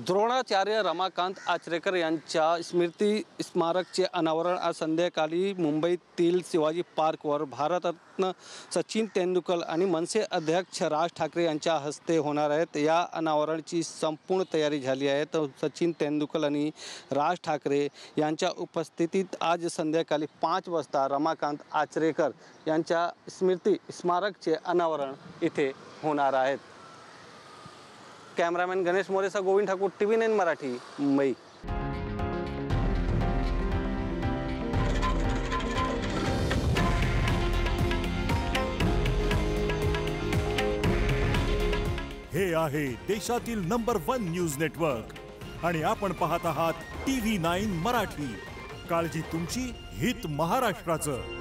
द्रोणाचार्य रमाकांत आचरेकर यांच्या स्मृती स्मारकचे अनावरण आज संध्याकाळी मुंबईतील शिवाजी पार्कवर भारतरत्न सचिन तेंडुलकर आणि मनसे अध्यक्ष राज ठाकरे यांच्या हस्ते होणार आहेत। या अनावरणाची संपूर्ण तयारी झाली आहे। तर सचिन तेंडुलकर आणि राज ठाकरे यांच्या उपस्थितीत आज संध्याकाळी 5 वाजता रमाकांत आचरेकर यांच्या स्मृती स्मारकचे अनावरण इथे होणार आहे। कैमरामैन गणेश मोरेसा, गोविंद ठाकुर, TV9 मराठी, मुंबई। हे आहे देशातील नंबर 1 न्यूज नेटवर्क आणि आपण पाहत आहात TV9 मराठी। काळजी तुमची, हित महाराष्ट्राचं।